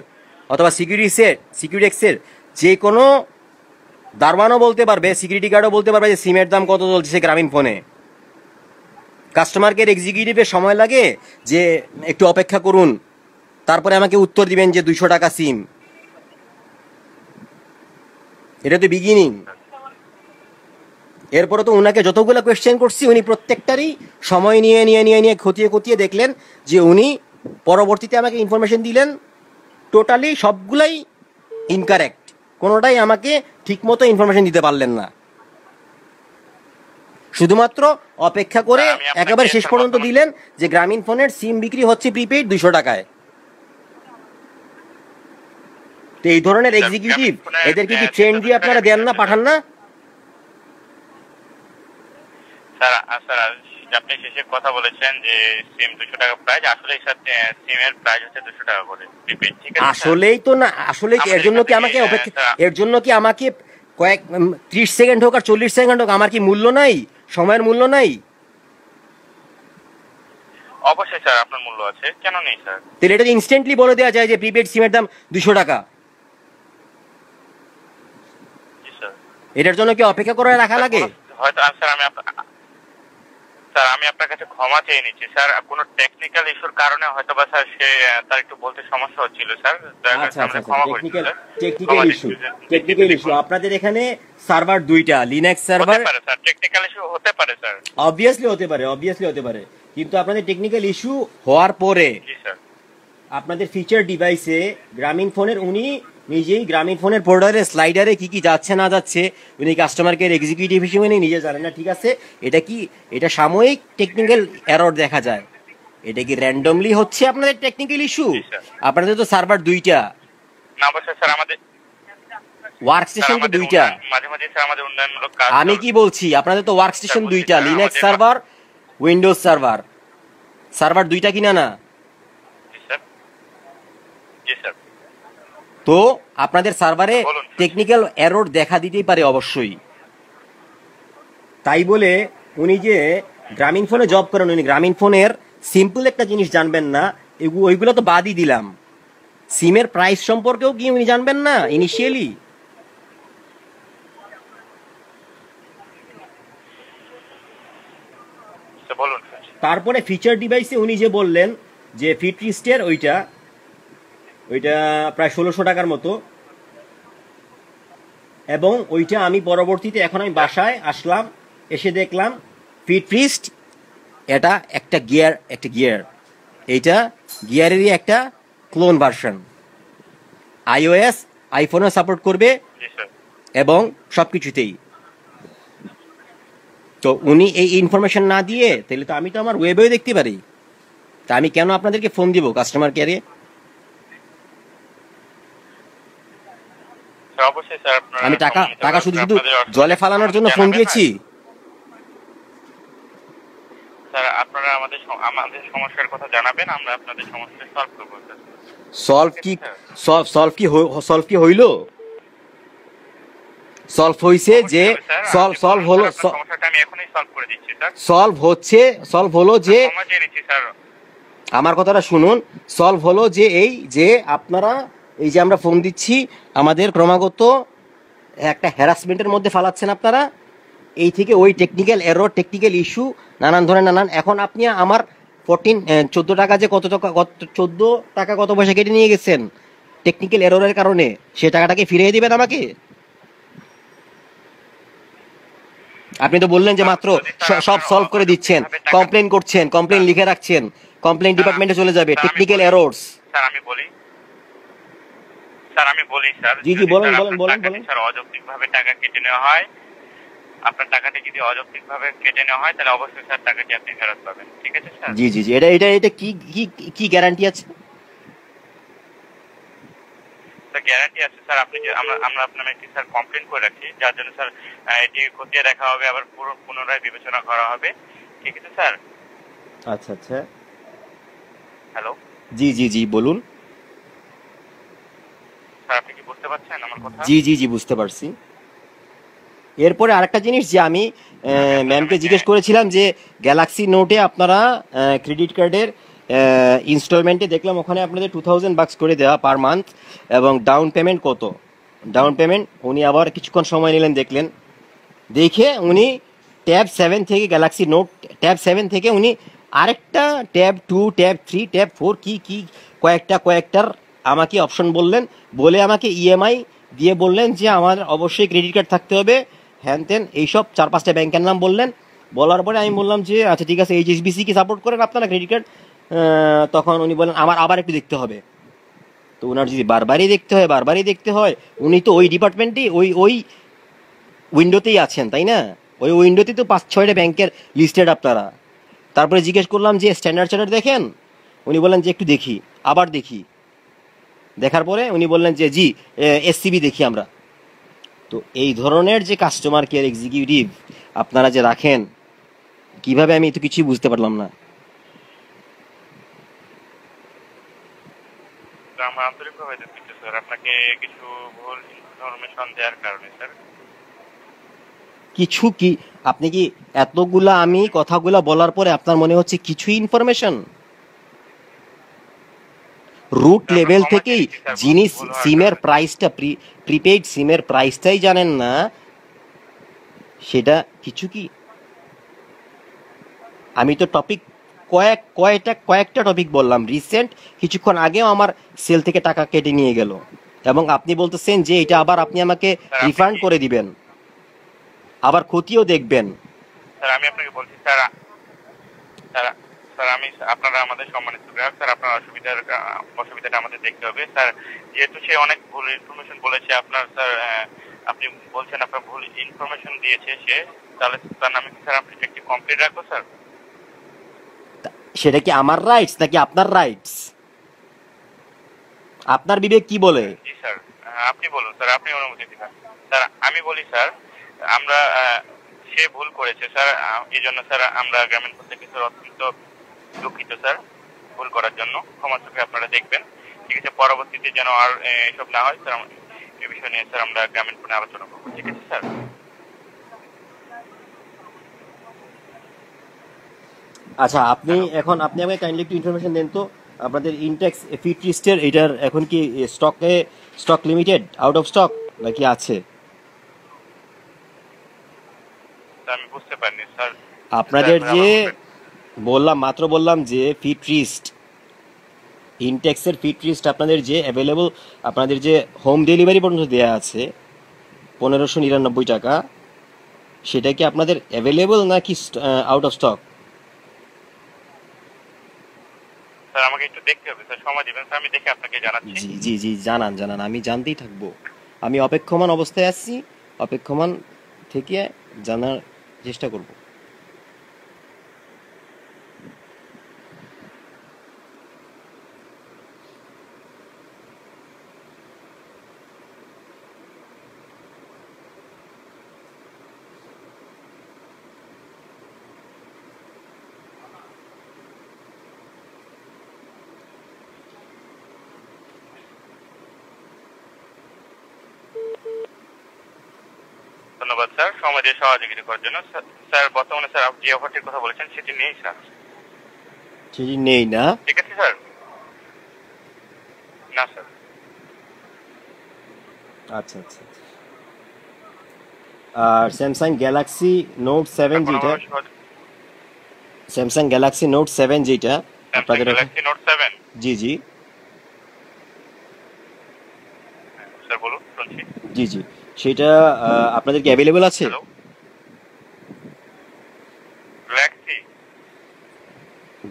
অথবা সিকিউরিটি এক্সের যে কোনো দারোয়ানও বলতে পারবে, সিকিউরিটি গার্ডও বলতে পারবে যে সিমের দাম কত চলছে গ্রামীণ ফোনে। কাস্টমার কেয়ার এক্সিকিউটিভের সময় লাগে যে একটু অপেক্ষা করুন, তারপরে আমাকে উত্তর দিবেন যে 200 টাকা সিম। এটা তো বিগিনিং। এরপরে তো ওনাকে যতগুলো কোয়েশ্চেন করছি উনি প্রত্যেকটারই সময় নিয়ে খতিয়ে দেখলেন যে উনি পরবর্তীতে আমাকে ইনফরমেশন দিলেন টোটালি সবগুলাই ইনকারেক্ট, কোনোটাই আমাকে ঠিকমতো ইনফরমেশন দিতে পারলেন না। শুধুমাত্র অপেক্ষা করে একেবারে শেষ পর্যন্ত দিলেন যে গ্রামীণ ফোনের সিম বিক্রি হচ্ছে প্রিপেইড 200 টাকায়। তো এই ধরনের এক্সিকিউটিভ এদেরকে কি ট্রেন দিয়ে আপনারা দেন না, পাঠান না? স্যার আপনি শেষে কথা বলেছেন যে সিম 200 টাকা প্রাইস, আসলে স্যার সিমের প্রাইস হচ্ছে 200 টাকা করে প্রিপেইড। ঠিক আছে, আসলেই তো না, আসলে কি এর জন্য কি আমাকে এর জন্য কি আমাকে কয়েক 30 সেকেন্ড হোক আর 40 সেকেন্ড হোক আমার কি মূল্য নাই, সময়ের মূল্য নাই? অবশ্যই স্যার আপনার মূল্য আছে, কেন নেই স্যার? তাহলে এটা ইনস্ট্যান্টলি বলে দেওয়া যায় যে প্রিপেইড সিমের দাম 200 টাকা। জি স্যার। এটার জন্য কি অপেক্ষা করে রাখা লাগে? হয়তো স্যার আমি আপনার কাছে ক্ষমা চেয়ে নিচ্ছি স্যার, কোনো টেকনিক্যাল ইস্যুর কারণে হয়তো বা স্যার সে তার একটু বলতে সমস্যা হচ্ছিল স্যার। টেকনিক্যাল ইস্যু আপনাদের এখানে সার্ভার দুইটা, Linux server. Sir technical issue হতে পারে স্যার, অবভিয়াসলি হতে পারে কিন্তু আপনাদের টেকনিক্যাল ইস্যু হওয়ার পরে আপনাদের ফিচার ডিভাইসে গ্রামীণ ফোনের উনি নিজেই গ্রামীণ ফোনের পোর্টালে স্লাইডারে কি কি যাচ্ছে না যাচ্ছে উনি কাস্টমার কেয়ার এক্সিকিউটিভ হিসেবে নিজে জানেন না। ঠিক আছে, এটা সাময়িক টেকনিক্যাল এরর দেখা যায়, এটা কি র্যান্ডমলি হচ্ছে আপনাদের টেকনিক্যাল ইস্যু? আপনাদের তো সার্ভার দুইটা, না অবশ্যই স্যার আমাদের ওয়ার্ক স্টেশন তো দুইটা। মাঝে মাঝে স্যার আমাদের উন্নয়নমূলক কাজ, আমি কি বলছি আপনাদের তো ওয়ার্ক স্টেশন দুইটা, লিনাক্স সার্ভার, উইন্ডোজ সার্ভার দুইটা কিনা না? তো আপনাদের সার্ভারে টেকনিক্যাল এরর দেখা দিতেই পারে অবশ্যই। তাই বলে উনি যে গ্রামীণ ফোনে জব করেন, উনি গ্রামীণ ফোনের সিম্পল একটা জিনিস জানবেন না, ওইগুলো তো বাদই দিলাম, সিমের প্রাইস সম্পর্কেও কি উনি জানবেন না ইনিশিয়ালি? বলুন। তারপরে ফিচার ডিভাইসে উনি যে বললেন যে ফিটরিস্টের ওইটা প্রায় 1600 টাকার মতো, এবং ওইটা আমি পরবর্তীতে এখন আমি বাসায় আসলাম, এসে দেখলাম ফিটরিস্ট এটা একটা গিয়ার, এইটা গিয়ারেরই একটা ক্লোন ভার্সন, iOS আইফোনও সাপোর্ট করবে এবং সব কিছুতেই। তো উনি এই ইনফরমেশন না দিয়ে তাহলে তো আমি তো আমার ওয়েবেও দেখতে পারি, তা আমি কেন আপনাদেরকে ফোন দিব কাস্টমার কেয়ারে? আমি টাকা শুধু শুধু জলে ফালানোর জন্য ফোন দিয়েছি? স্যার আপনারা আমাদের সমস্যার কথা জানাবেন, আমরা আপনাদের সমস্যা সলভ করব। সলভ কি হইল? সলভ হইছে যে সলভ হলো, সমস্যাটা আমি এখনই সলভ করে দিচ্ছি স্যার। সলভ হলো যে, আমার কথাটা শুনুন, সলভ হলো যে এই যে আপনারা এই যে আমরা ফোন দিচ্ছি আমাদের ক্রমাগত একটা হ্যারাসমেন্টের মধ্যে ফালাচ্ছেন আপনারা, এই থেকে ওই টেকনিক্যাল এরর, টেকনিক্যাল ইস্যু, নানান ধরনের এখন আপনি আমার 14 টাকা যে কত টাকা কত পয়সা কেটে নিয়ে গেছেন টেকনিক্যাল এররের কারণে, সে টাকাটাকে ফিরিয়ে দিবেন আমাকে? আপনি তো বললেন যে মাত্র সব সলভ করে দিচ্ছেন, কমপ্লেন করছেন, কমপ্লেন লিখে রাখছেন, কমপ্লেন ডিপার্টমেন্টে চলে যাবে, টেকনিক্যাল এররস। স্যার আমি বলি স্যার, জি বলেন। স্যার অযৌক্তিকভাবে টাকা কেটে নেওয়া হয়, আপনার টাকাটি যদি অযৌক্তিকভাবে কেটে নেওয়া হয় তাহলে অবশ্যই স্যার টাকাটি আপনি ফেরত পাবেন, ঠিক আছে স্যার? জি এটা কি গ্যারান্টি আছে? গ্যারান্টি আছে স্যার, আপনি যে আমরা আপনার একটি স্যার কমপ্লেন করে রাখছি, যার জন্য স্যার এটি খতিয়ে দেখা হবে, আবার পুনরায় বিবেচনা করা হবে, ঠিক আছে স্যার? আচ্ছা। হ্যালো, জি বলুন স্যার, আপনি কি বুঝতে পারছেন আমার কথা? জি বুঝতে পারছি। এরপরে আরেকটা জিনিস যে আমি ম্যামকে জিজ্ঞেস করেছিলাম যে গ্যালাক্সি নোটে আপনারা ক্রেডিট কার্ডের ইনস্টলমেন্টে দেখলাম ওখানে আপনাদের 2000 বাক্স করে দেওয়া পার মান্থ, এবং ডাউন পেমেন্ট কত, ডাউন পেমেন্ট উনি আবার কিছুক্ষণ সময় নিলেন, দেখে উনি ট্যাব 7 থেকে গ্যালাক্সি নোট ট্যাব 7 থেকে উনি আরেকটা ট্যাব 2, ট্যাব 3, ট্যাব 4 কি কয়েকটার আমাকে অপশন বললেন, বলে আমাকে ইএমআই দিয়ে বললেন যে আমার অবশ্যই ক্রেডিট কার্ড থাকতে হবে, হ্যান তেন এইসব 4-5টা ব্যাংকের নাম বললেন। বলার পরে আমি বললাম যে আচ্ছা ঠিক আছে, এইচএসবিসি কি সাপোর্ট করেন আপনারা ক্রেডিট কার্ড? তখন উনি বলেন আমার আবার একটু দেখতে হবে। তো ওনার যদি বারবারই দেখতে হয়, উনি তো ওই ডিপার্টমেন্টে ওই উইন্ডোতেই আছেন, তাই না? ওই উইন্ডোতে তো 5-6টা ব্যাংকের লিস্টেড আপনারা। তারপরে জিজ্ঞেস করলাম যে স্ট্যান্ডার্ড চার্টার দেখেন? উনি বললেন যে একটু দেখি, আবার দেখার পরে উনি বললেন যে জি এসসিবি দেখি আমরা। তো এই ধরনের যে কাস্টমার কেয়ার এক্সিকিউটিভ আপনারা যে রাখেন, কিভাবে আমি তো কিছুই বুঝতে পারলাম না। আমরা আন্তরিকভাবে দুঃখিত স্যার, আপনাকে কিছু ভুল ইনফরমেশন দেওয়ার কারণে স্যার। কিছু কি আপনি কি এতগুলা আমি কথাগুলা বলার পরে আপনার মনে হচ্ছে কিছু ইনফরমেশন? রুট লেভেল থেকেই যিনি সিমের প্রাইসটা, প্রিপেইড সিমের প্রাইসটাই জানেন না, সেটা কিছু কি? আমি তো টপিক কয়েকটা টপিক বললাম, রিসেন্ট কিছুক্ষণ আগেও আমার সেল থেকে টাকা কেটে নিয়ে গেল, এবং আপনি বলতেছেন যে এটা আবার আপনি আমাকে রিফান্ড করে দিবেন, আবার ক্ষতিও দেখবেন। স্যার আমি আপনাকে বলছি স্যার, আমি আপনারা আমাদের সম্মানিত গ্রাহক স্যার, আপনার অসুবিধাটা আমাদের দেখতে হবে স্যার। যেহেতু সে অনেক ভুল ইনফরমেশন বলেছে আপনার স্যার, আপনি বলছেন আপনার ভুল ইনফরমেশন দিয়েছে সে, তাহলে তার নামে স্যার আপনি একটি কমপ্লেইন্ট রাখবো স্যার? সেটা কি আমার রাইটস নাকি আপনার রাইটস? আপনার বিবেক কি বলে? জি স্যার, আপনি বলুন স্যার, আপনি অনুমতি দিবেন স্যার। আমি বলি স্যার, আমরা সে ভুল করেছে স্যার, এই জন্য স্যার আমরা গ্রামীণ ফোন থেকে স্যার অত্যন্ত দুঃখিত স্যার, ভুল করার জন্য ক্ষমা চোখে আপনারা দেখবেন, ঠিক আছে? পরবর্তীতে যেন আর এসব না হয় স্যার, এই বিষয় নিয়ে স্যার আমরা গ্রামীণ ফোনে আলোচনা করবো, ঠিক আছে স্যার? আচ্ছা, আপনি আমাকে কাইন্ডলি একটু ইনফরমেশন দেন তো, আপনাদের ইনটেক্স ফিটরিস্টের এটার এখন কি stock limited, out of stock নাকি আছে? স্যার আমি বুঝতে পারিনি স্যার। স্যার আপনাদের একবার যে আবার বলবেন? বললাম যে ফিটরিস্ট, ইনটেক্সের ফিটরিস্ট আপনাদের যে অ্যাভেলেবল, আপনাদের যে হোম ডেলিভারি পর্যন্ত দেওয়া আছে 1599 টাকা, সেটা কি আপনাদের অ্যাভেলেবল নাকি আউট অফ স্টক? স্যার আমাকে একটু দেখতে হবে স্যার, সময় দিবেন স্যার, আমি দেখে আপনাকে জানাচ্ছি। জি জি জি, জানান, আমি জানতেই থাকবো। আমি অপেক্ষমান অবস্থায় আছি, অপেক্ষমান থেকে জানার চেষ্টা করব। ধন্যবাদ স্যার সময় দিয়ে সহযোগিতা করার জন্য। স্যার বর্তমানে স্যার আপনি যে অফারটির কথা বলেছেন সেটি নেই স্যার। সেটি নেই না? ঠিক আছে স্যার। না স্যার। আচ্ছা আচ্ছা। আর স্যামসাং গ্যালাক্সি নোট 7 এখন যেটা, আমার স্যামসাং গ্যালাক্সি নোট 7 যেটা স্যামসাং আপনাদের গ্যালাক্সি নোট 7। জি জি স্যার বলুন, শুনছি। জি জি, সেটা আপনাদের কি অ্যাভেলেবল আছে? Hello, Galaxy.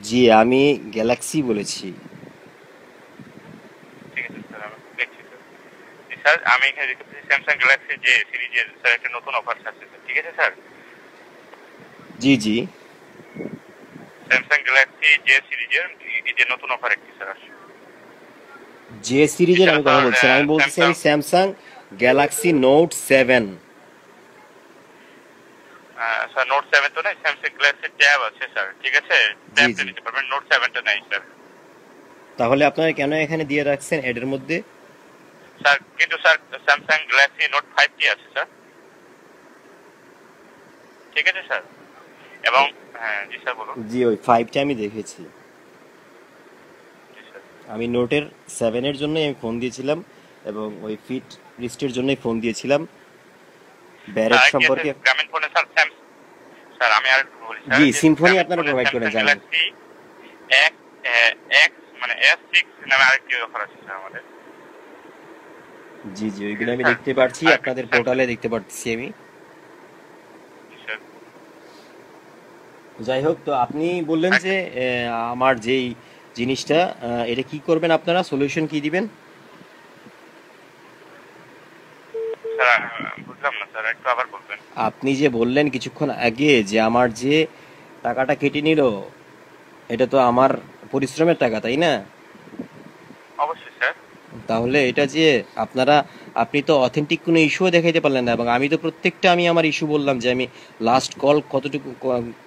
জি, আমি গ্যালাক্সি বলেছি। ঠিক আছে স্যার, আমি দেখছি স্যার। জি স্যার, আমি এখানে দেখতে পাচ্ছি স্যামসাং গ্যালাক্সি যে সিরিজের স্যার একটা নতুন অফার আছে স্যার। ঠিক আছে স্যার। জি জি, স্যামসাং গ্যালাক্সি যে সিরিজের এই যে নতুন অফার একটি স্যার আসছে। যে সিরিজের আমি কথা স্যার বলছি না, আমি বলছি স্যামসাং আমি Samsung Galaxy note 7। Sir note 7 তো নাই, স্যামসাং গ্যালাক্সি ট্যাব আছে স্যার। ঠিক আছে, জি ট্যাবটা জি, নিতে পারবেন, নোট 7টা নাই স্যার। তাহলে আপনারা কেন এখানে দিয়ে রাখছেন এডের মধ্যে? স্যার কিন্তু স্যার স্যামসাং গ্যালাক্সি নোট 5টি আছে স্যার। ঠিক আছে স্যার। এবং হ্যাঁ জি স্যার বলুন। জি, ওই 5টা আমি দেখেছি। জি স্যার। আমি নোটের 7-এর জন্যই আমি ফোন দিয়েছিলাম, এবং ওই ফিট রিস্টের জন্যই ফোন দিয়েছিলাম স্যার ব্যারেজ আরেকটি আছে সম্পর্কে। গ্রামীণ ফোনে স্যার স্যার আমি আর একটু বলি স্যার, জি, যে সিম্ফনি গ্রামীণ আপনারা ফোনে প্রোভাইড করেন স্যামসাং জানেন। গ্যালাক্সি এক্স এক্স মানে S6 নামে আরেকটি অফার আছে স্যার আমাদের। জি জি, ঠিক ওইগুলো আছে আমি স্যার। দেখতে পাচ্ছি, আরেকটি আপনাদের স্যামসাং। পোর্টালে দেখতে পাচ্ছি আমি। জি স্যার। যাই হোক, তো আপনি বললেন যে আমার যেই জিনিসটা, এটা কি করবেন আপনারা, সলিউশন কি দিবেন? স্যার বুঝলাম না স্যার, একটু আবার বলবেন। আপনি যে বললেন কিছুক্ষণ আগে যে আমার যে টাকাটা কেটে নিল, এটা তো আমার পরিশ্রমের টাকা, তাই না? অবশ্যই স্যার। তাহলে এটা যে আপনি তো অথেন্টিক কোনো ইস্যুও দেখাইতে পারলেন না, এবং আমি তো প্রত্যেকটা আমি আমার ইস্যু বললাম যে আমি লাস্ট কল কতটুকু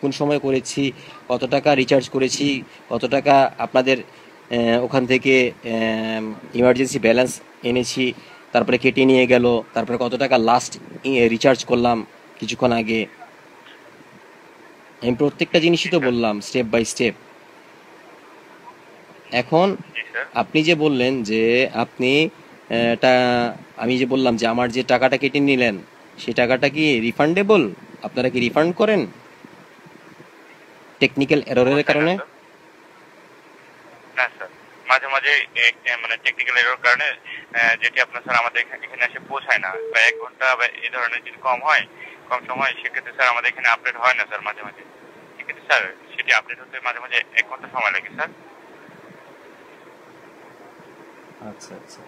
কোন সময় করেছি, কত টাকা রিচার্জ করেছি, কত টাকা আপনাদের ওখান থেকে ইমার্জেন্সি ব্যালেন্স এনেছি, তারপরে কেটে নিয়ে গেল, তারপরে কত টাকা লাস্ট রিচার্জ করলাম কিছুক্ষণ আগে। আমি প্রত্যেকটা জিনিসই তো বললাম স্টেপ বাই স্টেপ। এখন জি স্যার। আপনি যে বললেন যে আপনি টা আমি যে বললাম যে আমার যে টাকাটা কেটে নিলেন, সেই টাকাটা কি রিফান্ডেবল? আপনারা কি রিফান্ড করেন টেকনিক্যাল এররের অবশ্যই না কারণে? স্যার। না স্যার, মাঝে মাঝে মানে টেকনিক্যাল এরর কারণে যেটি আপনার স্যার আমাদের এখানে এসে পৌঁছায় না, বা 1 ঘন্টা বা এই ধরনের যদি কম সময়, সেক্ষেত্রে স্যার আমাদের এখানে আপডেট হয় না স্যার মাঝে মাঝে। ঠিক আছে স্যার, সেটি আপডেট হতে মাঝে মাঝে 1 ঘন্টা সময় লাগে স্যার। আচ্ছা আচ্ছা,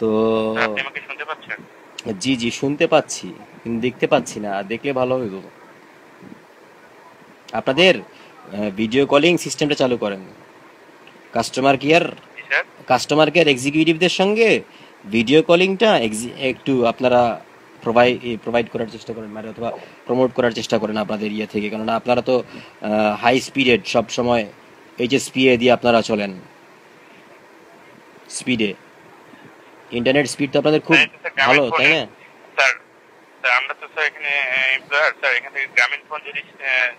তো স্যার আপনি আমাকে শুনতে পাচ্ছেন? জি জি, শুনতে পাচ্ছি, কিন্তু দেখতে পাচ্ছি না, দেখলে ভালো হইব। আপনাদের ভিডিও কলিং সিস্টেমটা চালু করেন, কাস্টমার কেয়ার জি স্যার। এক্সিকিউটিভদের সঙ্গে ভিডিও কলিংটা একটু আপনারা প্রোভাইড করার চেষ্টা করেন, মানে অথবা প্রমোট করার চেষ্টা করেন আপনাদের ইয়ে থেকে, কেননা আপনারা তো হাই স্পিডেড সব সময় HSPA দিয়ে আপনারা চলেন, স্পিডে ইন্টারনেট স্পিড তো আপনাদের খুব স্যার এটা স্যার গ্রামীণ ভালো, তাই ফোনে না? স্যার। স্যার আমরা তো স্যার এখানে এমপ্লয়ার স্যার, এখান থেকে গ্রামীণ ফোন যদি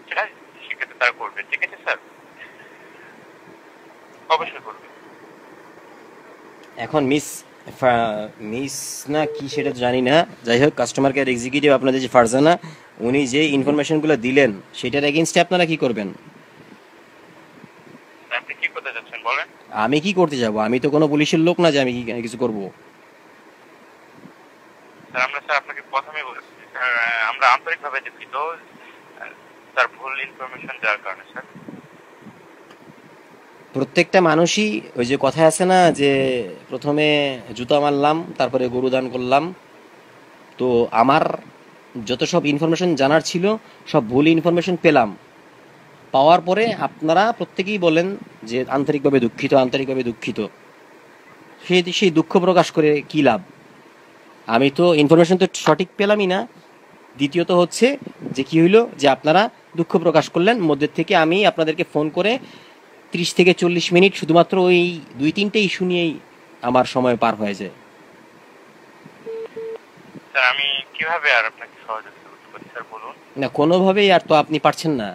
চাই সেক্ষেত্রে তারা করবে, ঠিক আছে স্যার? অবশ্যই করবে। এখন মিস না কি সেটা তো জানি না, যাই হোক কাস্টমার কেয়ার এক্সিকিউটিভ আপনাদের যে ফারজানা, উনি যে ইনফরমেশনগুলো দিলেন সেটার এগেনস্টে আপনারা কি করবেন? আপনি কি করতে যাচ্ছেন বলেন? আমি কি করতে যাব? আমি তো কোনো পুলিশের লোক না যে আমি কিছু করব। স্যার আপনাকে প্রথমেই বলেছি স্যার, আমরা আন্তরিকভাবে দুঃখিত স্যার, ভুল ইনফরমেশন দেওয়ার কারণে স্যার। প্রত্যেকটা মানুষই ওই যে কথা আছে না যে প্রথমে জুতা মারলাম তারপরে গরু দান করলাম। তো আমার যত সব ইনফরমেশন জানার ছিল সব ভুল ইনফরমেশন পেলাম। পাওয়ার পরে আপনারা প্রত্যেকেই বলেন যে আন্তরিকভাবে দুঃখিত, আন্তরিকভাবে দুঃখিত। সেই দুঃখ প্রকাশ করে কি লাভ? আমি তো ইনফরমেশন তো সঠিক পেলামই না। দ্বিতীয়ত হচ্ছে যে কি হইলো যে আপনারা দুঃখ প্রকাশ করলেন, মধ্যে থেকে আমি আপনাদেরকে ফোন করে 30 থেকে 40 মিনিট শুধুমাত্র ওই 2-3টে ইস্যু নিয়েই আমার সময় পার হয়ে যায়। স্যার আমি কিভাবে আর আপনাকে সহযোগিতা করতে পারি স্যার বলুন? না কোনোভাবেই আর তো আপনি পারছেন না,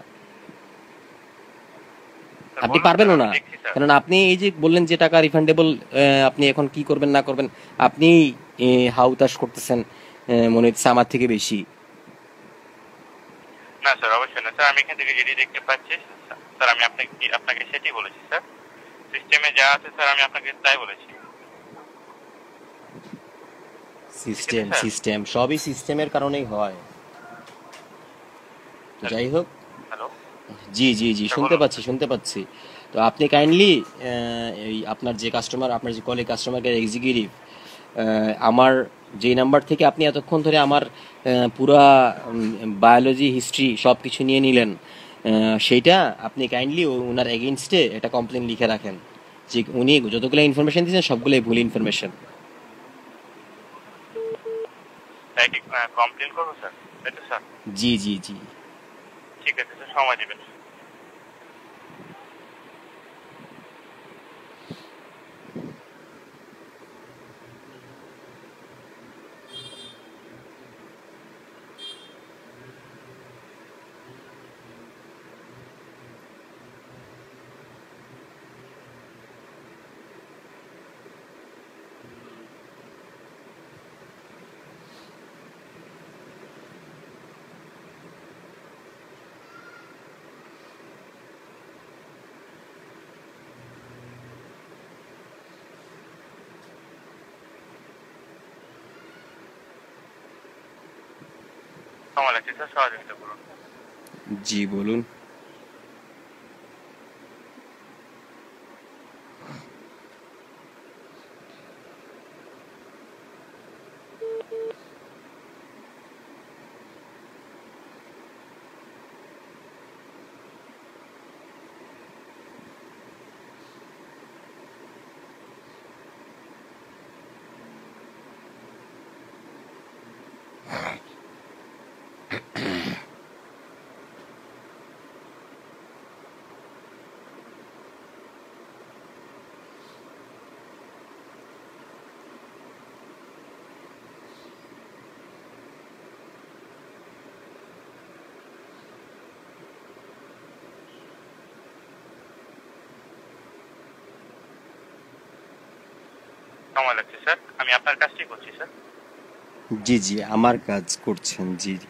স্যার আপনি বলুন পারবেনও স্যার, না। আমি দেখছি স্যার। কারণ আপনি এই যে বললেন যে টাকা রিফান্ডেবল, আপনি এখন কি করবেন না করবেন, আপনি হাউতাশ করতেছেন, মনে হচ্ছে আমার থেকে বেশি। না স্যার অবশ্যই না স্যার, আমি এখান থেকে যেটি দেখতে পাচ্ছি স্যার, আমি আপনাকে সেটি বলেছি স্যার। সিস্টেমে যা আছে স্যার আমি আপনাকে তাই বলেছি, ঠিক আছে সিস্টেম স্যার? সিস্টেম সবই সিস্টেমের কারণেই হয়। তো যাই হোক, হ্যালো জি জি জি স্যার শুনতে বলুন। পাচ্ছি, শুনতে পাচ্ছি। তো আপনি কাইন্ডলি এই আপনার যে কাস্টমার, আপনার যে কলিগ কাস্টমার কেয়ার এক্সিকিউটিভ, আমার যেই নাম্বার থেকে আপনি এতক্ষণ ধরে আমার পুরা বায়োলজি হিস্ট্রি সব কিছু নিয়ে নিলেন, সেইটা আপনি কাইন্ডলি ওনার এগেনস্টে একটা কমপ্লেন লিখে রাখেন যে উনি যতগুলো ইনফরমেশন দিয়েছেন সবগুলোই ভুল ইনফরমেশন। তাই কি কমপ্লেন করবো স্যার? তাই তো স্যার? জি জি জি। ঠিক আছে স্যার, সময় দেবেন। সময় লাগছে স্যার, সহযোগিতা করুন। জি বলুন। সময় লাগছে স্যার, আমি আপনার কাজটি করছি স্যার। জি জি আমার কাজ করছেন, জি জি।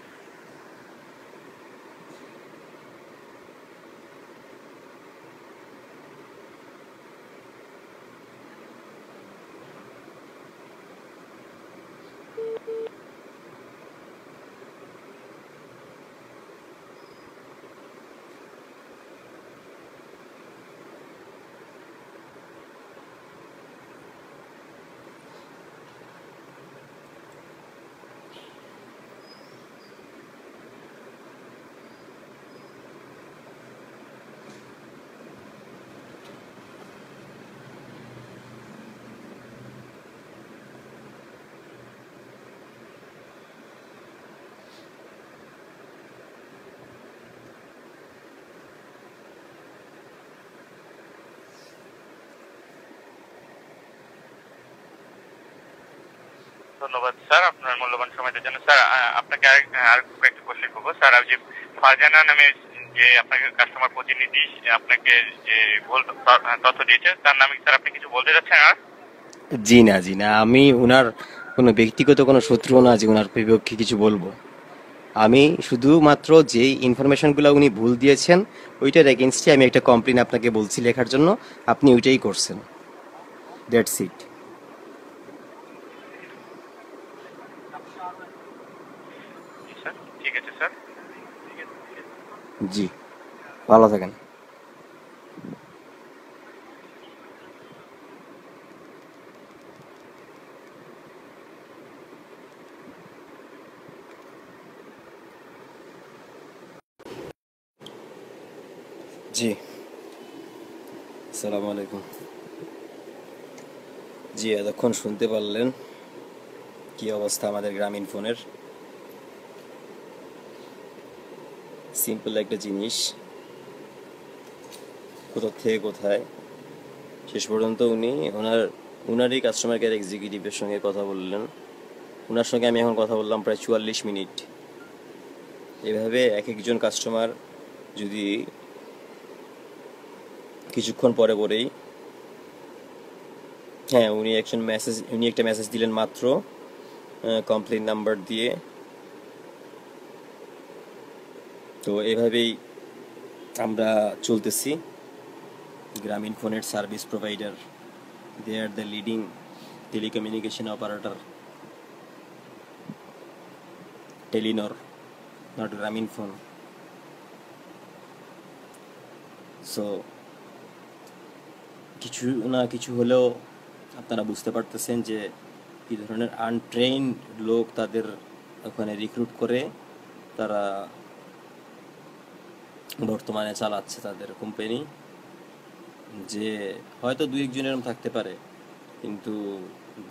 ধন্যবাদ স্যার আপনার মূল্যবান সময়টার জন্য। স্যার আপনাকে আর কয়েকটা কোশ্চেন করবো স্যার। যে ফারজানা নামে যে আপনাকে কাস্টমার প্রতিনিধি আপনাকে যে ভুল তথ্য দিয়েছে তার নামে স্যার আপনি কিছু বলতে চাচ্ছেন আর? জি না, জি না, আমি ওনার কোনো ব্যক্তিগত কোনো শত্রু না যে ওনার বিপক্ষে কিছু বলবো। আমি শুধুমাত্র যেই ইনফরমেশনগুলো উনি ভুল দিয়েছেন ওইটার এগেনস্টে আমি একটা কমপ্লেন আপনাকে বলছি লেখার জন্য, আপনি ওইটাই করছেন, দ্যাটস ইট। স্যার ঠিক আছে স্যার। জি, ভালো থাকেন। জি, আসসালামু আলাইকুম। জি, এতক্ষণ শুনতে পারলেন কি অবস্থা আমাদের গ্রামীণ ফোনের। সিম্পল একটা জিনিস, কোথা থেকে কোথায়, শেষ পর্যন্ত উনি ওনারই কাস্টমার কেয়ার এক্সিকিউটিভের সঙ্গে কথা বললেন। ওনার সঙ্গে আমি এখন কথা বললাম প্রায় 44 মিনিট। এভাবে এক একজন কাস্টমার যদি কিছুক্ষণ পরে পরেই, হ্যাঁ উনি একটা মেসেজ দিলেন মাত্র কমপ্লেন নাম্বার দিয়ে। তো এভাবেই আমরা চলতেছি। গ্রামীণ ফোনের service provider, they are the leading telecommunication operator, Telenor, not Grameen phone. So কিছু না কিছু হলেও আপনারা বুঝতে পারতেছেন যে কী ধরনের আনট্রেইনড লোক তাদের ওখানে রিক্রুট করে তারা বর্তমানে চালাচ্ছে তাদের কোম্পানি। যে হয়তো দুই একজন এরকম থাকতে পারে, কিন্তু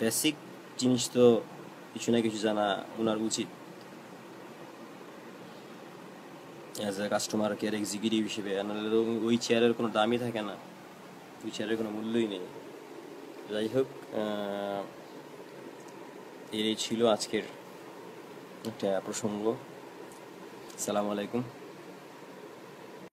বেসিক জিনিস তো কিছু না কিছু জানা ওনার উচিত as a customer care executive হিসেবে। নাহলে তো ওই চেয়ারের কোনো দামই থাকে না, ওই চেয়ারের কোনো মূল্যই নেই। যাই হোক, এই ছিল আজকের একটা প্রসঙ্গ। আসসালামু আলাইকুম।